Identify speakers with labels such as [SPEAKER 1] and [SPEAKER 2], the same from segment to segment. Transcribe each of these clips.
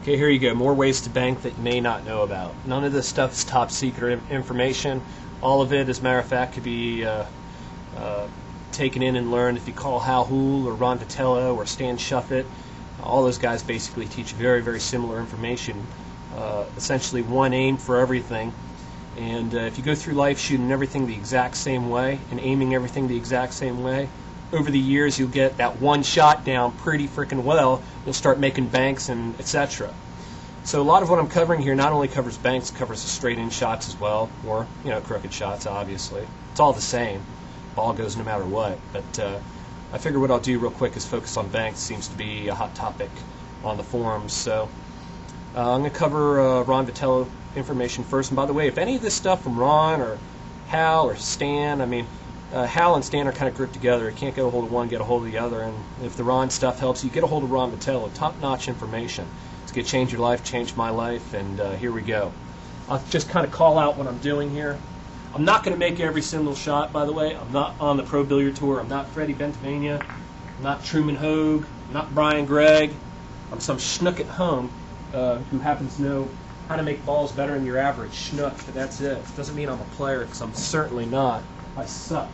[SPEAKER 1] Okay, here you go. More ways to bank that you may not know about. None of this stuff is top secret information. All of it, as a matter of fact, could be taken in and learned if you call Hal Houle or Ron Vitello or Stan Shuffet. All those guys basically teach very, very similar information. Essentially one aim for everything. And if you go through life shooting everything the exact same way and aiming everything the exact same way, over the years you'll get that one shot down pretty freaking well. You'll start making banks and etc. So a lot of what I'm covering here not only covers banks, covers the straight-in shots as well, or crooked shots, obviously. It's all the same. Ball goes no matter what. But I figure what I'll do real quick is focus on banks. Seems to be a hot topic on the forums. So I'm going to cover Ron Vitello information first. And by the way, if any of this stuff from Ron or Hal or Stan, Hal and Stan are kind of grouped together. You can't get a hold of one, get a hold of the other. And if the Ron stuff helps you, get a hold of Ron Vitello. Top-notch information. It's going to change your life, change my life, and here we go. I'll just kind of call out what I'm doing here. I'm not going to make every single shot, by the way. I'm not on the Pro Billiard Tour. I'm not Freddie Bentamania. I'm not Truman Hogue. I'm not Brian Gregg. I'm some schnook at home who happens to know how to make balls better than your average schnook, but that's it. It doesn't mean I'm a player, because I'm certainly not. I suck.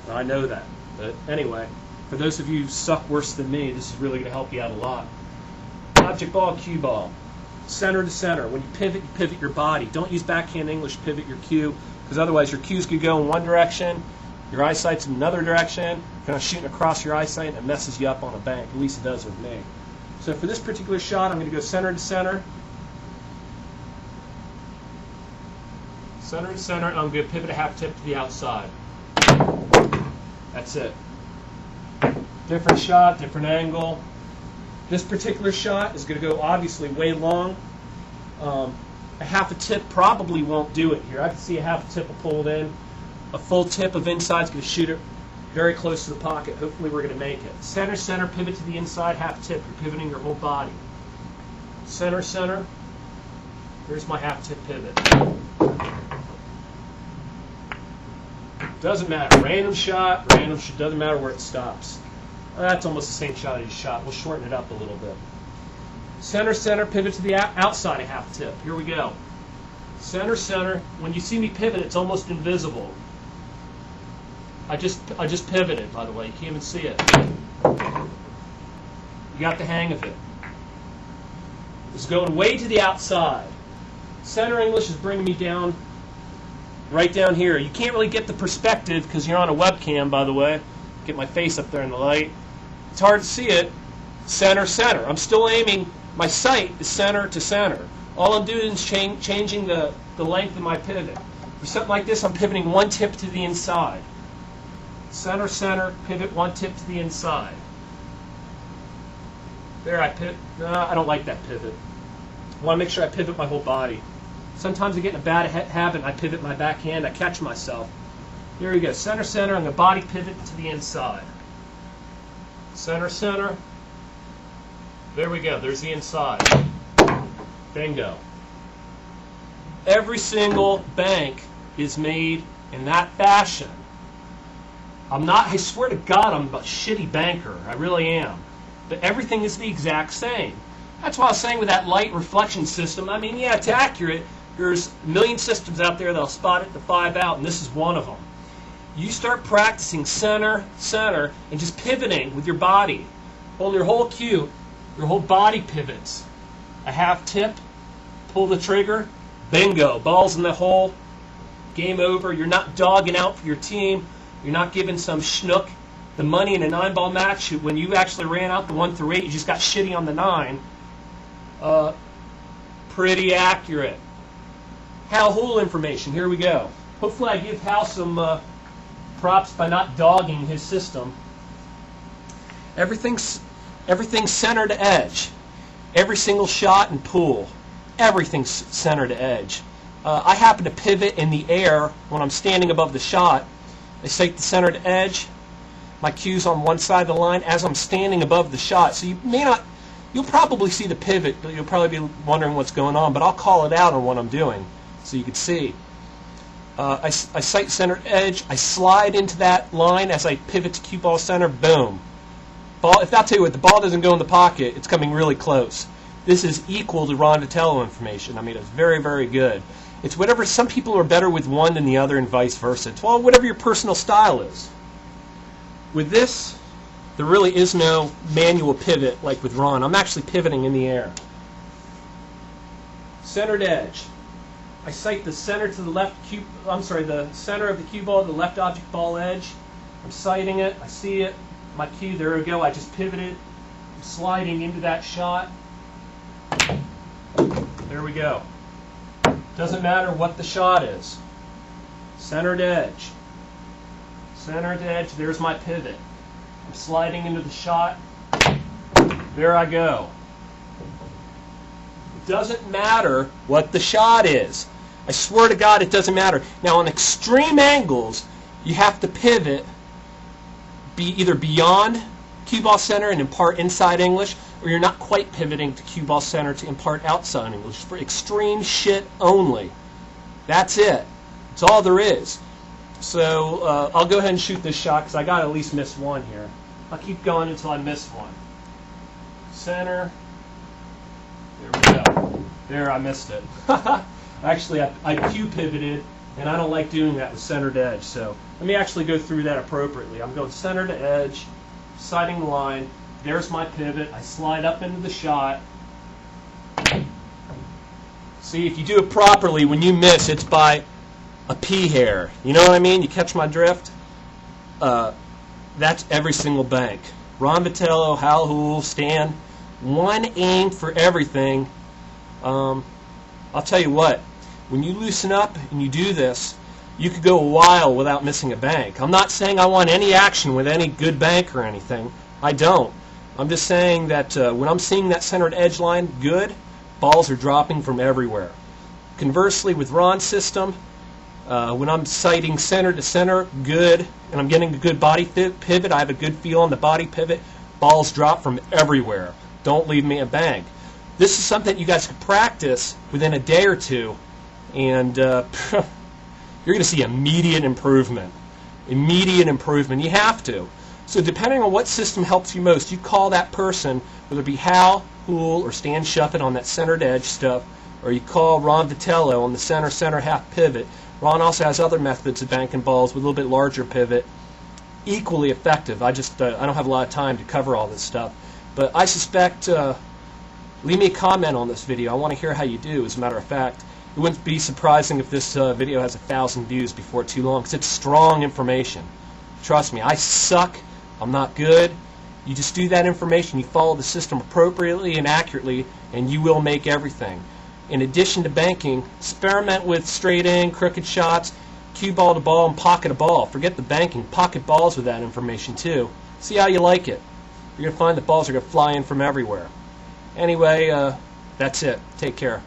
[SPEAKER 1] I know that. But anyway, for those of you who suck worse than me, this is really going to help you out a lot. Object ball, cue ball. Center to center. When you pivot your body. Don't use backhand English, pivot your cue, because otherwise your cues could go in one direction, your eyesight's in another direction, you're kind of shooting across your eyesight, and it messes you up on a bank. At least it does with me. So for this particular shot, I'm going to go center to center. Center to center, and I'm going to pivot a half tip to the outside. That's it. Different shot, different angle. This particular shot is going to go obviously way long. A half a tip probably won't do it here. I can see a half a tip will pull it in. A full tip of inside is going to shoot it very close to the pocket. Hopefully we're going to make it. Center, center, pivot to the inside, half tip. You're pivoting your whole body. Center, center. Here's my half tip pivot. Doesn't matter. Random shot, doesn't matter where it stops. That's almost the same shot I just shot. We'll shorten it up a little bit. Center, center, pivot to the outside, a half tip. Here we go. Center, center. When you see me pivot, it's almost invisible. I just pivoted, by the way. You can't even see it. You got the hang of it. It's going way to the outside. Center English is bringing me down, right down here. You can't really get the perspective because you're on a webcam, by the way. Get my face up there in the light. It's hard to see it. Center, center. I'm still aiming. My sight is center to center. All I'm doing is changing the length of my pivot. For something like this, I'm pivoting one tip to the inside. Center, center, pivot one tip to the inside. There, I pivot. No, I don't like that pivot. I want to make sure I pivot my whole body. Sometimes I get in a bad habit and I pivot my backhand. I catch myself. Here we go. Center, center. I'm going to body pivot to the inside. Center, center. There we go. There's the inside. Bingo. Every single bank is made in that fashion. I swear to God, I'm a shitty banker. I really am. But everything is the exact same. That's why I was saying with that light reflection system, yeah, it's accurate. There's a million systems out there that'll spot it to 5 out, and this is one of them. You start practicing center, center, and just pivoting with your body. Hold your whole cue, your whole body pivots. A half tip, pull the trigger, bingo, ball's in the hole, game over. You're not dogging out for your team. You're not giving some schnook the money in a 9-ball match when you actually ran out the 1 through 8. You just got shitty on the 9. Pretty accurate. Hal Houle information. Here we go. Hopefully I give Hal some props by not dogging his system. Everything's center to edge. Every single shot and pull. Everything's center to edge. I happen to pivot in the air when I'm standing above the shot. I set the center to edge. My cue's on one side of the line as I'm standing above the shot. So you'll probably see the pivot, but you'll probably be wondering what's going on, but I'll call it out on what I'm doing so you can see. I sight center edge. I slide into that line as I pivot to cue ball center. Boom. Ball. If I'll tell you what, the ball doesn't go in the pocket, it's coming really close. this is equal to Ron Vitello information. I mean, it's very, very good. It's whatever, some people are better with one than the other and vice versa. It's whatever your personal style is. With this, there really is no manual pivot like with Ron. I'm actually pivoting in the air. Centered edge. I sight the center to the left cue, the center of the cue ball, the left object ball edge. I'm sighting it, I see it, my cue, there we go, I just pivoted. I'm sliding into that shot. There we go. Doesn't matter what the shot is. Centered edge. Centered edge, there's my pivot. I'm sliding into the shot. There I go. It doesn't matter what the shot is. I swear to God it doesn't matter. Now on extreme angles, you have to pivot either beyond cue ball center and impart inside English, or you're not quite pivoting to cue ball center to impart outside English. For extreme shit only. That's it. That's all there is. So I'll go ahead and shoot this shot because I got to at least miss one here. I'll keep going until I miss one. Center. There we go. There, I missed it. Actually, I cue pivoted, and I don't like doing that with centered edge. So let me actually go through that appropriately. I'm going center to edge, sighting the line. There's my pivot. I slide up into the shot. See, if you do it properly, when you miss, it's by a pea hair. You know what I mean? You catch my drift? That's every single bank. Ron Vitello, Hal Houle, Stan, one aim for everything. I'll tell you what, when you loosen up and you do this, you could go a while without missing a bank. I'm not saying I want any action with any good bank or anything. I don't. I'm just saying that when I'm seeing that centered edge line good, balls are dropping from everywhere. Conversely, with Ron's system, when I'm sighting center to center, good, and I'm getting a good body pivot, I have a good feel on the body pivot, balls drop from everywhere. Don't leave me a bank. This is something you guys could practice within a day or two, and you're going to see immediate improvement. Immediate improvement. You have to. So depending on what system helps you most, you call that person, whether it be Hal Houle or Stan Shuffet on that centered edge stuff, or you call Ron Vitello on the center half pivot. Ron also has other methods of banking balls with a little bit larger pivot. Equally effective. I don't have a lot of time to cover all this stuff. But I suspect, leave me a comment on this video. I want to hear how you do, as a matter of fact. It wouldn't be surprising if this video has 1,000 views before too long, because it's strong information. Trust me, I suck. I'm not good. You just do that information. You follow the system appropriately and accurately, and you will make everything. In addition to banking, experiment with straight in, crooked shots, cue ball to ball, and pocket a ball. Forget the banking. Pocket balls with that information, too. See how you like it. You're going to find the balls are going to fly in from everywhere. Anyway, that's it. Take care.